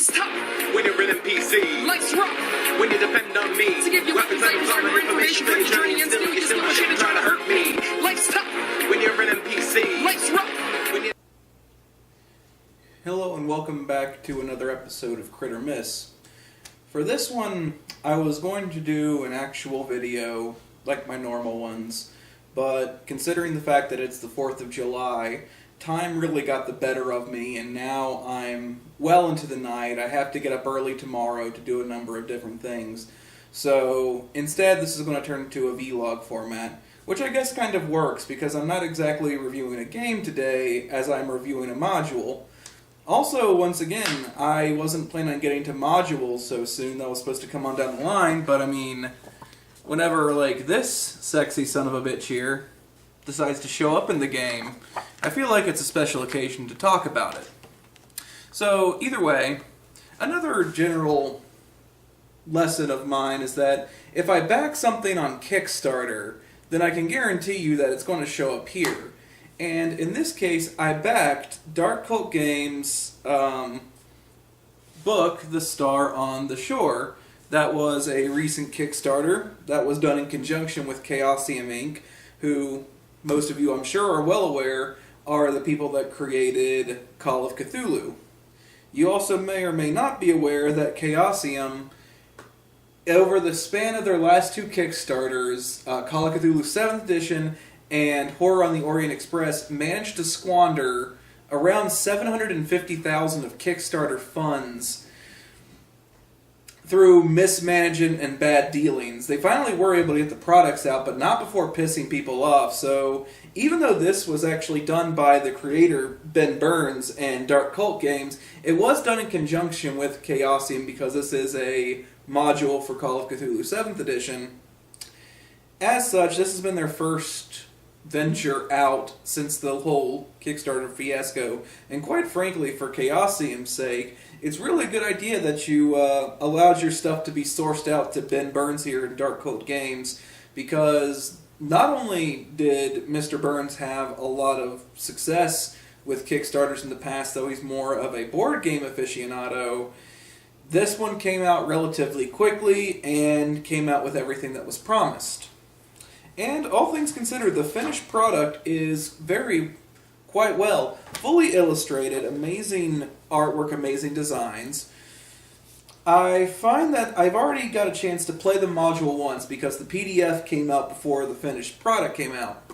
Life's tough when you're an NPC. Life's rough When you depend on me. to give you weapons, items, armor, information for your journey, and still you still shit and trying to hurt me. Life's tough When you're an NPC. Life's rough. Hello and welcome back to another episode of Crit or Miss. For this one, I was going to do an actual video, like my normal ones, but considering the fact that it's the 4th of July, time really got the better of me, and now I'm well into the night. I have to get up early tomorrow to do a number of different things. So instead, this is going to turn into a vlog format, which I guess kind of works, because I'm not exactly reviewing a game today as I'm reviewing a module. Also, once again, I wasn't planning on getting to modules so soon. That was supposed to come on down the line, but I mean, whenever, like, this sexy son of a bitch here decides to show up in the game, I feel like it's a special occasion to talk about it. So, either way, another general lesson of mine is that if I back something on Kickstarter, then I can guarantee you that it's going to show up here. And in this case, I backed Dark Cult Games' book, The Star on the Shore. That was a recent Kickstarter that was done in conjunction with Chaosium Inc., who most of you, I'm sure, are well aware, are the people that created Call of Cthulhu. You also may or may not be aware that Chaosium, over the span of their last two Kickstarters, Call of Cthulhu 7th Edition and Horror on the Orient Express, managed to squander around $750,000 of Kickstarter funds through mismanagement and bad dealings. They finally were able to get the products out, but not before pissing people off. So even though this was actually done by the creator, Ben Burns, and Dark Cult Games, it was done in conjunction with Chaosium because this is a module for Call of Cthulhu 7th Edition. As such, this has been their first venture out since the whole Kickstarter fiasco, and quite frankly, for Chaosium's sake, it's really a good idea that you allowed your stuff to be sourced out to Ben Burns here in Dark Cult Games, because not only did Mr. Burns have a lot of success with Kickstarters in the past, though he's more of a board game aficionado, this one came out relatively quickly and came out with everything that was promised. And all things considered, the finished product is quite well, fully illustrated, amazing artwork, amazing designs. I find that I've already got a chance to play the module once because the PDF came out before the finished product came out.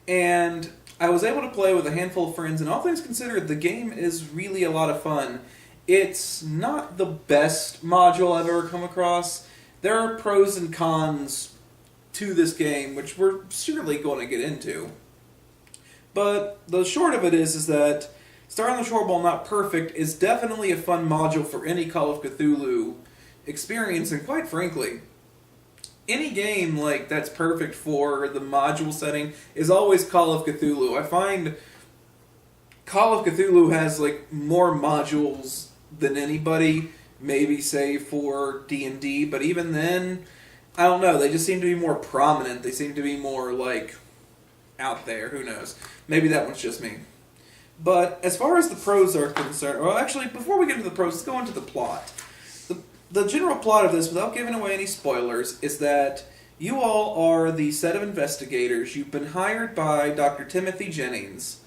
And I was able to play with a handful of friends, and all things considered, the game is really a lot of fun. It's not the best module I've ever come across. There are pros and cons to this game, which we're surely going to get into. But the short of it is that Star on the Shore, while not perfect, is definitely a fun module for any Call of Cthulhu experience, and quite frankly, any game like that's perfect for the module setting is always Call of Cthulhu. I find Call of Cthulhu has like more modules than anybody, maybe save for D&D, but even then, I don't know, they just seem to be more prominent. They seem to be more, like, out there. Who knows? Maybe that one's just me. But as far as the pros are concerned, well, actually, before we get into the pros, let's go into the plot. The general plot of this, without giving away any spoilers, is that you all are the set of investigators. You've been hired by Dr. Timothy Jennings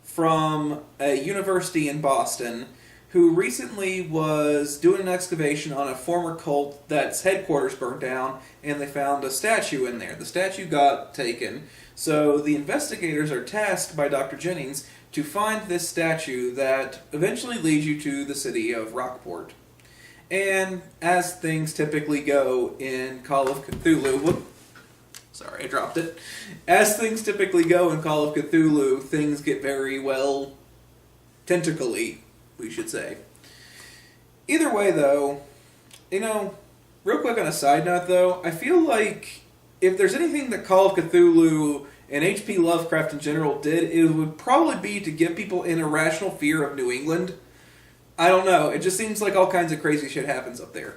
from a university in Boston, who recently was doing an excavation on a former cult that's headquarters burned down, and they found a statue in there. The statue got taken, so the investigators are tasked by Dr. Jennings to find this statue that eventually leads you to the city of Rockport. And as things typically go in Call of Cthulhu... Sorry, I dropped it. As things typically go in Call of Cthulhu, things get very, well, tentacle-y, we should say. Either way, though, you know, real quick on a side note, though, I feel like if there's anything that Call of Cthulhu and H.P. Lovecraft in general did, it would probably be to give people an irrational fear of New England. I don't know, it just seems like all kinds of crazy shit happens up there.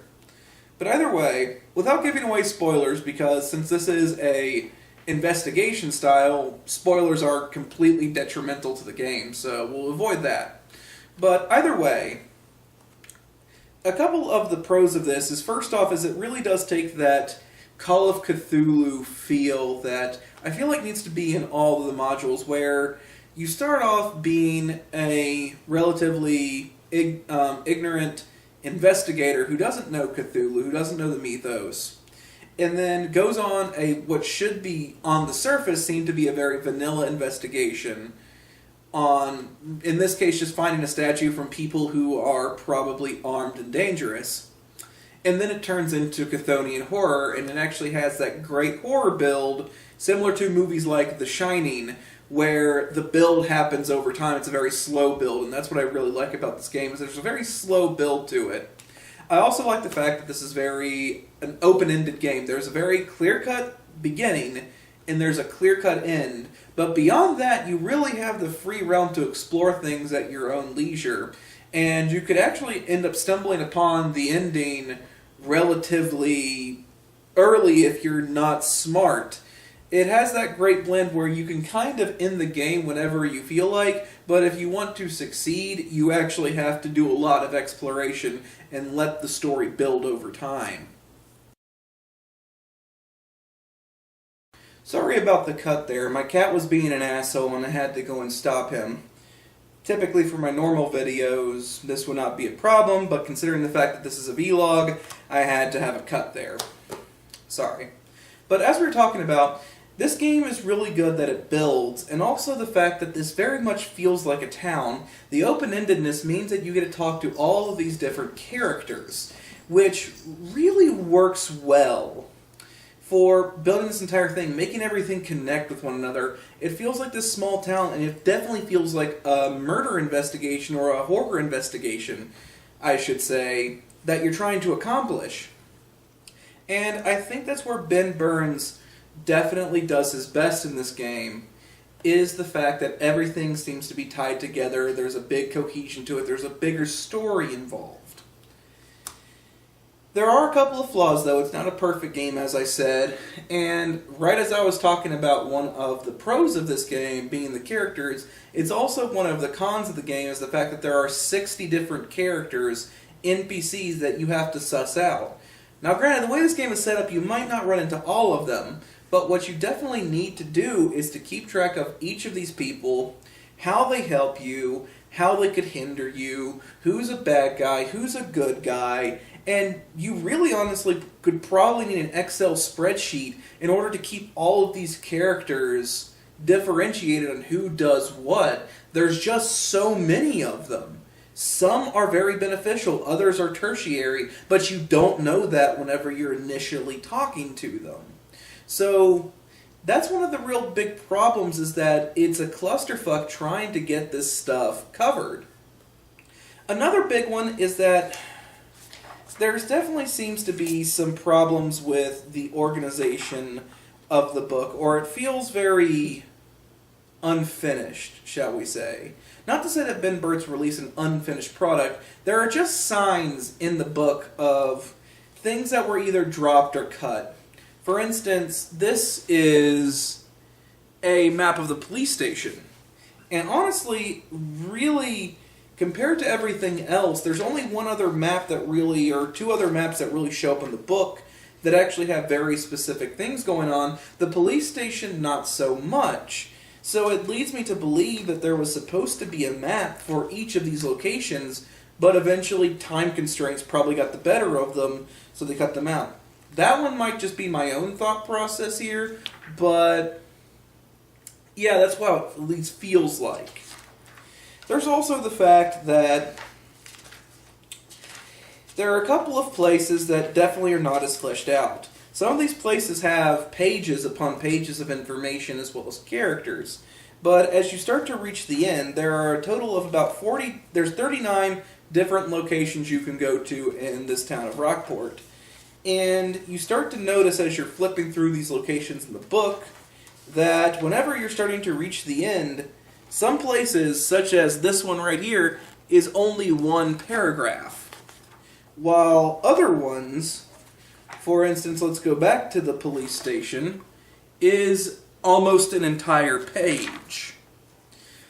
But either way, without giving away spoilers, because since this is a investigation style, spoilers are completely detrimental to the game, so we'll avoid that. But either way, a couple of the pros of this is, first off, is it really does take that Call of Cthulhu feel that I feel like needs to be in all of the modules, where you start off being a relatively ignorant investigator who doesn't know Cthulhu, who doesn't know the mythos, and then goes on what should be, on the surface, seem to be a very vanilla investigation on, in this case, just finding a statue from people who are probably armed and dangerous. And then it turns into Chthonian horror, and it actually has that great horror build, similar to movies like The Shining, where the build happens over time. It's a very slow build, and that's what I really like about this game, is there's a very slow build to it. I also like the fact that this is an open-ended game. There's a very clear-cut beginning, and there's a clear-cut end. But beyond that, you really have the free realm to explore things at your own leisure. And you could actually end up stumbling upon the ending relatively early if you're not smart. It has that great blend where you can kind of end the game whenever you feel like, but if you want to succeed, you actually have to do a lot of exploration and let the story build over time. Sorry about the cut there. My cat was being an asshole and I had to go and stop him. Typically for my normal videos, this would not be a problem, but considering the fact that this is a vlog, I had to have a cut there. Sorry. But as we were talking about, this game is really good that it builds, and also the fact that this very much feels like a town. The open-endedness means that you get to talk to all of these different characters, which really works well for building this entire thing, making everything connect with one another. It feels like this small town, and it definitely feels like a murder investigation, or a horror investigation, I should say, that you're trying to accomplish. And I think that's where Ben Burns definitely does his best in this game, is the fact that everything seems to be tied together. There's a big cohesion to it. There's a bigger story involved. There are a couple of flaws, though. It's not a perfect game, as I said. And right as I was talking about one of the pros of this game being the characters, it's also one of the cons of the game, is the fact that there are 60 different characters, NPCs, that you have to suss out. Now, granted, the way this game is set up, you might not run into all of them, but what you definitely need to do is to keep track of each of these people, how they help you, how they could hinder you, who's a bad guy, who's a good guy, and you really honestly could probably need an Excel spreadsheet in order to keep all of these characters differentiated on who does what. There's just so many of them. Some are very beneficial, others are tertiary, but you don't know that whenever you're initially talking to them. So that's one of the real big problems, is that it's a clusterfuck trying to get this stuff covered. Another big one is that there's definitely seems to be some problems with the organization of the book, or it feels very unfinished, shall we say. Not to say that Ben Burns released an unfinished product, there are just signs in the book of things that were either dropped or cut. For instance, this is a map of the police station. And honestly, really, compared to everything else, there's only one other map that really, or two other maps that really show up in the book that actually have very specific things going on. The police station, not so much. So it leads me to believe that there was supposed to be a map for each of these locations, but eventually time constraints probably got the better of them, so they cut them out. That one might just be my own thought process here, but yeah, that's what it at least feels like. There's also the fact that there are a couple of places that definitely are not as fleshed out. Some of these places have pages upon pages of information as well as characters. But as you start to reach the end, there are a total of about 39 different locations you can go to in this town of Rockport. And you start to notice as you're flipping through these locations in the book that whenever you're starting to reach the end, some places, such as this one right here, is only one paragraph. While other ones, for instance, let's go back to the police station, is almost an entire page.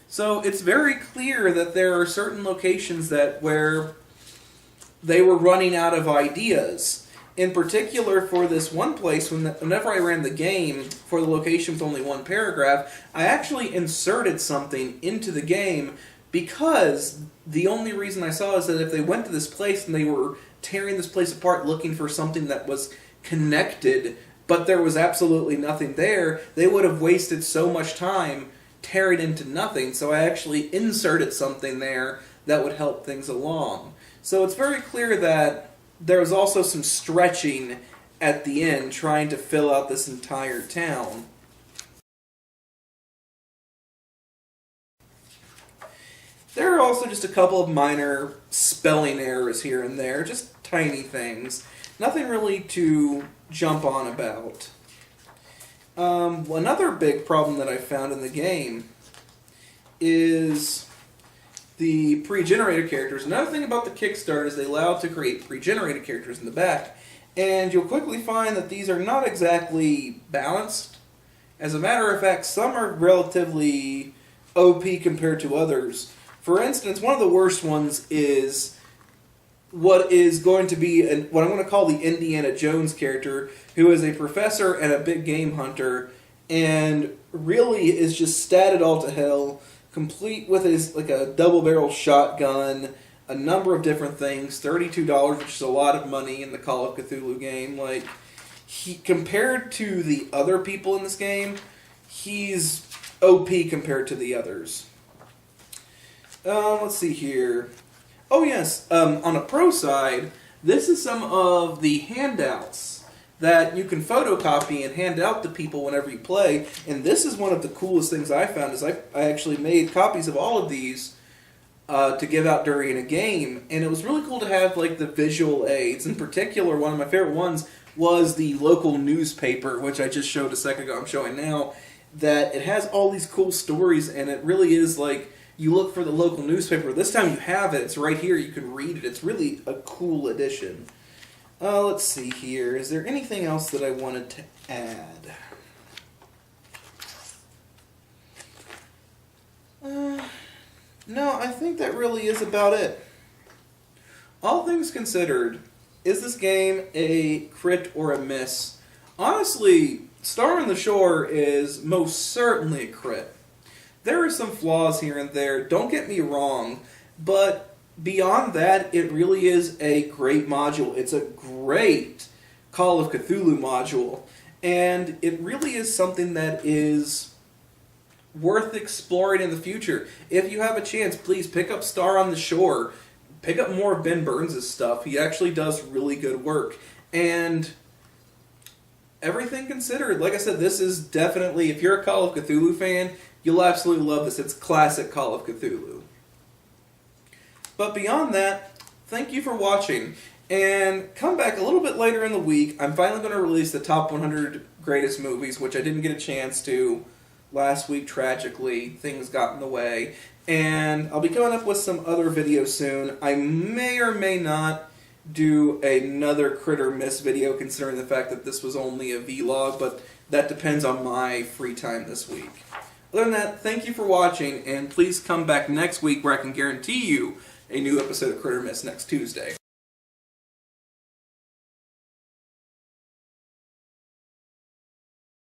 So it's very clear that there are certain locations that where they were running out of ideas. In particular, for this one place, whenever I ran the game for the location with only one paragraph, I actually inserted something into the game because the only reason I saw is that if they went to this place and they were tearing this place apart looking for something that was connected, but there was absolutely nothing there, they would have wasted so much time tearing into nothing. So I actually inserted something there that would help things along. So it's very clear that there was also some stretching at the end, trying to fill out this entire town. There are also just a couple of minor spelling errors here and there, just tiny things. Nothing really to jump on about. Another big problem that I found in the game is the pre-generated characters. Another thing about the Kickstarter is they allow to create pre-generated characters in the back, and you'll quickly find that these are not exactly balanced. As a matter of fact, some are relatively OP compared to others. For instance, one of the worst ones is what is going to be what I'm going to call the Indiana Jones character, who is a professor and a big game hunter, and really is just statted all to hell, complete with his a double-barrel shotgun, a number of different things, $32, which is a lot of money in the Call of Cthulhu game. Compared to the other people in this game, he's OP compared to the others. Let's see here. Oh yes, on a pro side, this is some of the handouts that you can photocopy and hand out to people whenever you play. And this is one of the coolest things I found, is I actually made copies of all of these to give out during a game. And it was really cool to have the visual aids. In particular, one of my favorite ones was the local newspaper, which I just showed a second ago, I'm showing now, that it has all these cool stories, and it really is you look for the local newspaper. This time you have it. It's right here. You can read it. It's really a cool addition. Let's see here. Is there anything else that I wanted to add? No, I think that really is about it. All things considered, is this game a crit or a miss? Honestly, Star on the Shore is most certainly a crit. There are some flaws here and there, don't get me wrong, but beyond that, it really is a great module. It's a great Call of Cthulhu module, and it really is something that is worth exploring in the future. If you have a chance, please pick up Star on the Shore. Pick up more of Ben Burns' stuff. He actually does really good work. And everything considered, like I said, this is definitely, if you're a Call of Cthulhu fan, you'll absolutely love this. It's classic Call of Cthulhu. But beyond that, thank you for watching. And come back a little bit later in the week. I'm finally going to release the top 100 greatest movies, which I didn't get a chance to last week, tragically. Things got in the way. And I'll be coming up with some other videos soon. I may or may not do another Crit or Miss video, considering the fact that this was only a vlog, but that depends on my free time this week. Other than that, thank you for watching, and please come back next week where I can guarantee you a new episode of Crit or Miss next Tuesday.